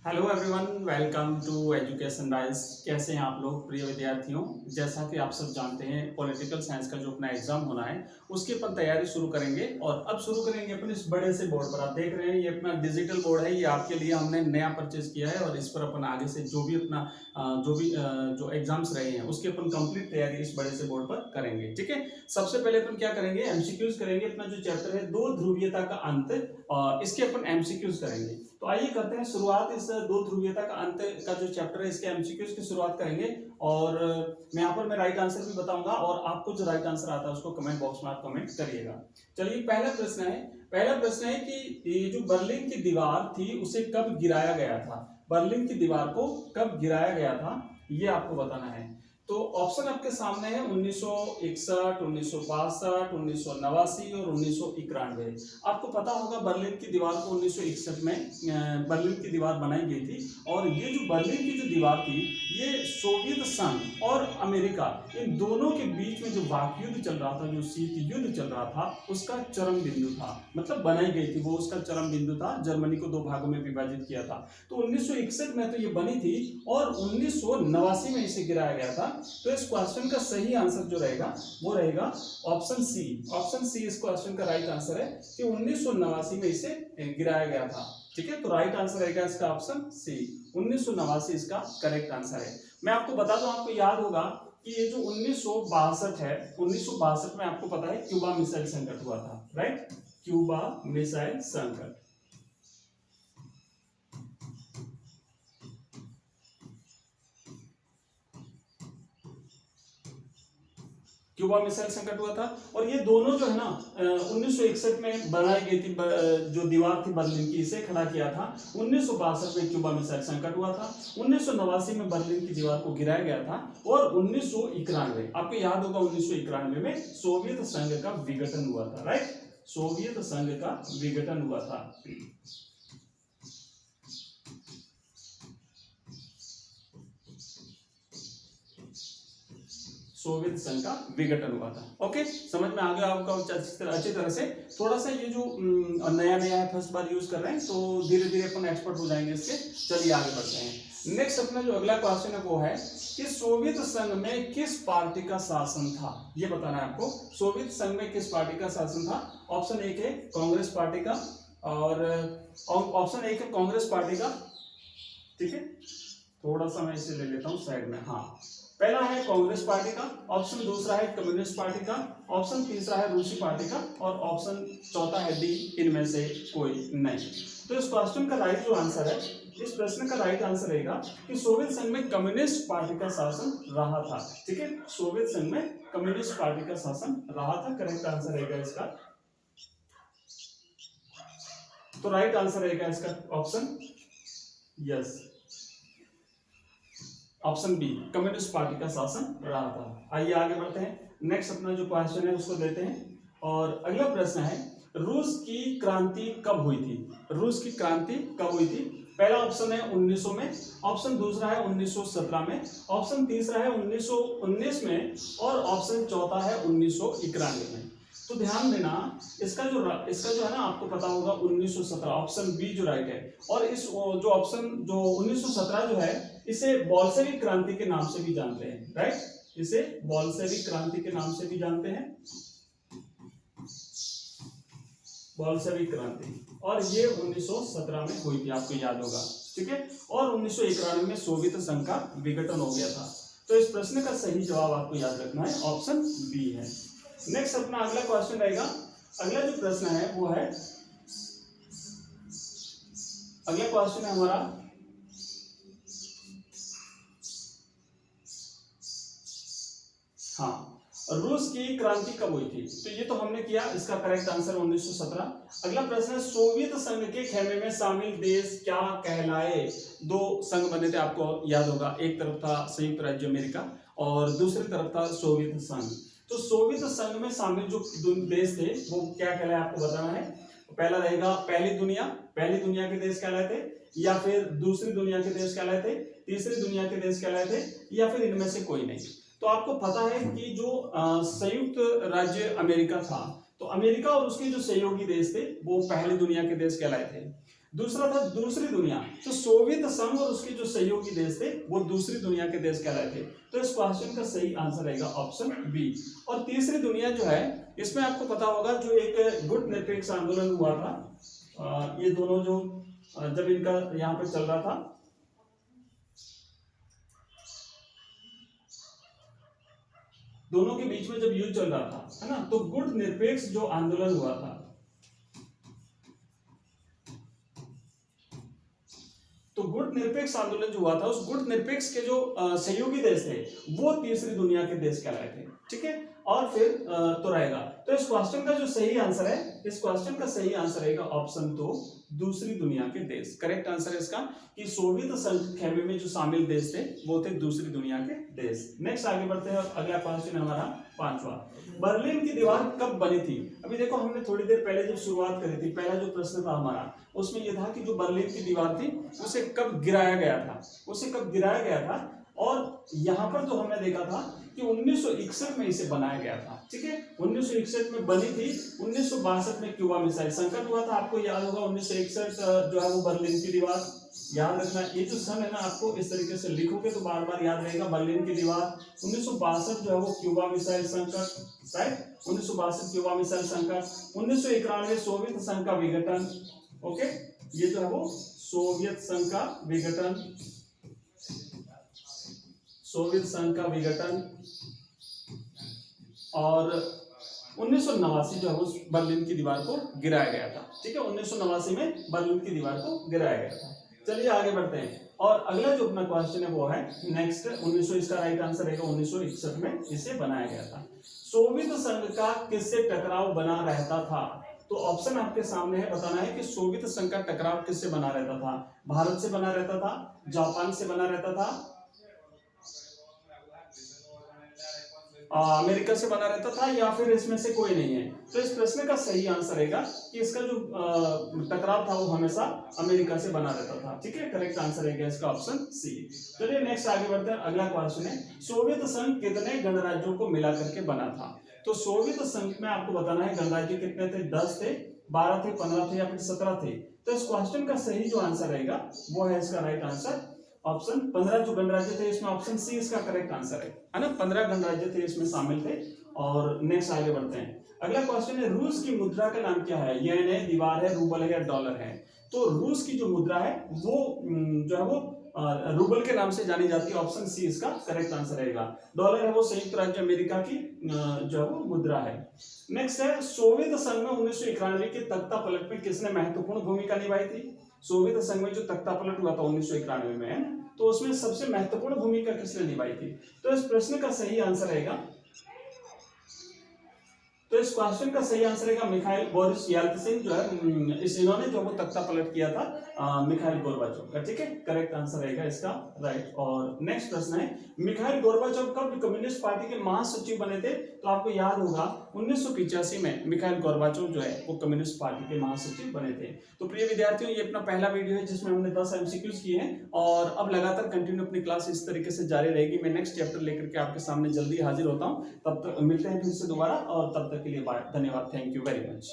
Hello everyone, welcome to education dice. कैसे हैं आप लोग प्रिय विद्यार्थियों। जैसा कि आप सब जानते हैं, पॉलिटिकल साइंस का जो अपना एग्जाम होना है उसकी अपन तैयारी शुरू करेंगे। और अब शुरू करेंगे अपन इस बड़े से बोर्ड पर। आप देख रहे हैं ये अपना डिजिटल बोर्ड है, ये आपके लिए हमने नया परचेज किया है और इस पर अपन आगे से जो भी अपना जो एग्जाम्स रहे हैं उसकी अपन कंप्लीट तैयारी इस बड़े से बोर्ड पर करेंगे। ठीक है, सबसे पहले अपन क्या करेंगे, एमसीक्यूज करेंगे। अपना जो चैप्टर है दो ध्रुवीयता का अंत, इसके अपन एमसीक्यूज करेंगे। तो आइए करते हैं शुरुआत। इस दो ध्रुवीयता का अंत का जो चैप्टर है इसके एमसीक्यूज की शुरुआत करेंगे। और मैं यहाँ पर मैं राइट आंसर भी बताऊंगा और आपको जो राइट आंसर आता है उसको कमेंट बॉक्स में आप कमेंट करिएगा। चलिए, पहला प्रश्न है कि ये जो बर्लिन की दीवार थी उसे कब गिराया गया था। बर्लिन की दीवार को कब गिराया गया था ये आपको बताना है। तो ऑप्शन आपके सामने है 1961, 1962, 1989 और 1991। आपको पता होगा बर्लिन की दीवार को 1961 में बर्लिन की दीवार बनाई गई थी। और ये जो बर्लिन की जो दीवार थी ये सोवियत संघ और अमेरिका इन दोनों के बीच में जो वाक युद्ध चल रहा था, जो शीत युद्ध चल रहा था, उसका चरम बिंदु था। मतलब बनाई गई थी वो, उसका चरम बिंदु था। जर्मनी को दो भागों में विभाजित किया था। तो 1961 में तो ये बनी थी और 1989 में इसे गिराया गया था। तो इस क्वेश्चन का सही आंसर जो रहेगा वो रहेगा ऑप्शन सी। ऑप्शन सी इस क्वेश्चन का राइट आंसर है कि 1989 में इसे गिराया गया था। ठीक है, तो राइट आंसर रहेगा इसका ऑप्शन सी। 1989 इसका करेक्ट आंसर है। मैं आपको बता दूं, आपको याद होगा कि ये जो 1962 है, 1962 में आपको पता है क्यूबा मिसाइल संकट हुआ था, राइट। क्यूबा मिसाइल संकट। क्यूबा मिसाइल संकट हुआ था। और ये दोनों जो है ना 1961 में बनाई गई थी जो दीवार थी बर्लिन की, इसे खड़ा किया था। 1962 में क्यूबा मिसाइल संकट हुआ था। 1989 में बर्लिन की दीवार को गिराया गया था। और 1991 आपको याद होगा, 1991 में सोवियत संघ का विघटन हुआ था, राइट। सोवियत संघ का विघटन हुआ था। सोवियत संघ का विघटन हुआ था। ओके, समझ में आ गया आपका अच्छी तरह से। थोड़ा सा ये जो नया नया है, फर्स्ट बार यूज कर रहे हैं, तो धीरे धीरे अपन एक्सपर्ट हो जाएंगे इसके। चलिए आगे बढ़ते हैं। नेक्स्ट अपना जो अगला क्वेश्चन है वो है कि सोवियत संघ में किस पार्टी का शासन था। ये बताना है आपको, सोवियत संघ में किस पार्टी का शासन था। ऑप्शन एक है कांग्रेस पार्टी का, और ऑप्शन एक है कांग्रेस पार्टी का। ठीक है, थोड़ा सा मैं इसे ले लेता हूं साइड में। हाँ, पहला है कांग्रेस पार्टी का, ऑप्शन दूसरा है कम्युनिस्ट पार्टी का, ऑप्शन तीसरा है रूसी पार्टी का, और ऑप्शन चौथा है डी, इनमें से कोई नहीं। तो इस क्वेश्चन का राइट जो आंसर है, इस प्रश्न का राइट आंसर रहेगा कि सोवियत संघ में कम्युनिस्ट पार्टी का शासन रहा था। ठीक है, सोवियत संघ में कम्युनिस्ट पार्टी का शासन रहा था। करेक्ट आंसर रहेगा इसका। तो राइट आंसर रहेगा इसका option yes, option B, communist party का शासन रहा था। आइए आगे बढ़ते हैं। नेक्स्ट अपना जो क्वेश्चन है उसको देते हैं। और अगला प्रश्न है, रूस की क्रांति कब हुई थी। रूस की क्रांति कब हुई थी। पहला ऑप्शन है 1900 में, ऑप्शन दूसरा है 1917 में, ऑप्शन तीसरा है 1919 में, और ऑप्शन चौथा है 1991 में। तो ध्यान देना, इसका जो है ना, आपको पता होगा 1917, ऑप्शन बी जो राइट है। और इस जो ऑप्शन जो 1917 जो है, इसे बोल्शेविक क्रांति के नाम से भी जानते हैं, राइट। इसे बोल्शेविक क्रांति के नाम से भी जानते हैं, बोल्शेविक क्रांति। और ये 1917 में हुई थी, आपको याद होगा। ठीक है, और 1991 में सोवियत संघ का विघटन हो गया था। तो इस प्रश्न का सही जवाब आपको याद रखना है, ऑप्शन बी है। नेक्स्ट अपना अगला क्वेश्चन रहेगा। अगला जो प्रश्न है वो है, अगला क्वेश्चन है हमारा, हाँ, रूस की क्रांति कब हुई थी। तो ये तो हमने किया, इसका करेक्ट आंसर 1917। अगला प्रश्न है, सोवियत संघ के खेमे में शामिल देश क्या कहलाए। दो संघ बने थे, आपको याद होगा। एक तरफ था संयुक्त राज्य अमेरिका और दूसरी तरफ था सोवियत संघ। तो सोवियत संघ में शामिल जो देश थे वो क्या कहलाए, आपको बताना है। पहला रहेगा पहली दुनिया के देश कहलाए थे, या फिर दूसरी दुनिया के देश कहलाए थे, तीसरी दुनिया के देश कहलाए थे, या फिर इनमें से कोई नहीं। तो आपको पता है कि जो संयुक्त राज्य अमेरिका था, तो अमेरिका और उसके जो सहयोगी देश थे वो पहली दुनिया के देश कहलाए थे। दूसरा था दूसरी दुनिया, तो सोवियत संघ और उसके जो सहयोगी देश थे वो दूसरी दुनिया के देश कहलाए थे। तो इस क्वेश्चन का सही आंसर रहेगा ऑप्शन बी। और तीसरी दुनिया जो है इसमें आपको पता होगा जो एक गुट निरपेक्ष आंदोलन हुआ था, ये दोनों जो जब इनका यहाँ पे चल रहा था, दोनों के बीच में जब युद्ध चल रहा था, है ना, तो गुट निरपेक्ष जो आंदोलन हुआ था, तो गुट निरपेक्ष आंदोलन जो हुआ था उस गुट निरपेक्ष के जो सहयोगी देश थे वो तीसरी दुनिया के देश कहलाए थे। ठीक है, और फिर तो रहेगा, तो इस क्वेश्चन का जो सही आंसर है, इस क्वेश्चन का सही आंसर रहेगा ऑप्शन तो दूसरी दुनिया के देश। करेक्ट आंसर है इसका कि सोवियत संघ खेमे में जो शामिल देश थे वो थे दूसरी दुनिया के देश। नेक्स्ट आगे बढ़ते हैं, अगला क्वेश्चन हमारा पांचवा, बर्लिन की दीवार कब बनी थी? अभी देखो हमने थोड़ी देर पहले जब शुरुआत करी थी, पहला जो प्रश्न था हमारा उसमें यह था कि जो बर्लिन की दीवार थी उसे कब गिराया गया था, उसे कब गिराया गया था, और यहां पर तो हमने देखा था कि 1961 में इसे बनाया गया था। ठीक है, 1961 में बनी थी, 1962 में क्यूबा मिसाइल संकट हुआ था, आपको याद होगा 1961 जो है वो बर्लिन की दीवार, याद रखना ये जो सन है ना आपको इस तरीके से लिखोगे तो बार बार याद रहेगा, बर्लिन की दीवार, 1962 जो है वो क्यूबा मिसाइल संकट, राइट, 1962 क्यूबा मिसाइल संकट, 1991 सोवियत संघ का विघटन, ओके, ये जो है वो सोवियत संघ का विघटन, सोवियत संघ का विघटन, और 1989 जो है वो बर्लिन की दीवार को गिराया गया था। ठीक है, 1989 में बर्लिन की दीवार को गिराया गया था। चलिए आगे बढ़ते हैं, और अगला जो अपना क्वेश्चन है वो है नेक्स्ट 1900, इसका राइट आंसर रहेगा 1961 में इसे बनाया गया था। सोवियत संघ का किससे टकराव बना रहता था? तो ऑप्शन आपके सामने है, बताना है कि सोवियत संघ का टकराव किससे बना रहता था? भारत से बना रहता था, जापान से बना रहता था, अमेरिका से बना रहता था, या फिर इसमें से कोई नहीं है? तो इस प्रश्न का सही आंसर रहेगा कि इसका जो टकराव था वो हमेशा अमेरिका से बना रहता था। ठीक है, करेक्ट आंसर रहेगा इसका ऑप्शन सी। चलिए नेक्स्ट आगे बढ़ते हैं, अगला क्वेश्चन है सोवियत संघ कितने गणराज्यों को मिला करके बना था? तो सोवियत संघ में आपको बताना है गणराज्य कितने थे, 10 थे, 12 थे, 15 थे, या फिर 17 थे? तो इस क्वेश्चन का सही जो आंसर रहेगा वो है इसका राइट आंसर ऑप्शन 15 जो गणराज्य थे इसमें ऑप्शन सी इसका करेक्ट आंसर है ना, 15 गणराज्य थे इसमें शामिल थे। और नेक्स्ट आगे बढ़ते हैं, अगला क्वेश्चन है रूस की मुद्रा का नाम क्या है? येन है, दीवार है, रूबल है, या डॉलर है? तो रूस की जो मुद्रा है वो जो है वो रूबल के नाम से जानी जाती है, ऑप्शन सी इसका करेक्ट आंसर रहेगा। डॉलर है वो संयुक्त राज्य अमेरिका की जो है वो मुद्रा है। नेक्स्ट है सोवियत संघ में 1991 के तख्ता पलट में किसने महत्वपूर्ण भूमिका निभाई थी? सोवियत संघ में जो तख्ता पलट हुआ था 1991 में, है ना, तो उसमें सबसे महत्वपूर्ण भूमिका किसने निभाई थी? तो इस प्रश्न का सही आंसर रहेगा, तो इस क्वेश्चन का सही आंसर रहेगा मिखाइल बोरिस येल्त्सिन जो है इन्होंने जो वो तख्ता पलट किया था मिखाइल गोर्बाचोव का। ठीक है, करेक्ट आंसर रहेगा इसका राइट। और नेक्स्ट प्रश्न है मिखाइल गोर्बाचोव कब कम्युनिस्ट पार्टी के महासचिव बने थे? तो आपको याद होगा 1985 में मिखाइल गोर्बाचोव जो है वो कम्युनिस्ट पार्टी के महासचिव बने थे। तो प्रिय विद्यार्थियों ये अपना पहला वीडियो है जिसमें हमने 10 एमसीक्यूज किए हैं, और अब लगातार कंटिन्यू अपनी क्लास इस तरीके से जारी रहेगी। मैं नेक्स्ट चैप्टर लेकर के आपके सामने जल्दी हाजिर होता हूँ, तब तक मिलते हैं फिर से दोबारा, और तब तक के लिए बाय, धन्यवाद, थैंक यू वेरी मच।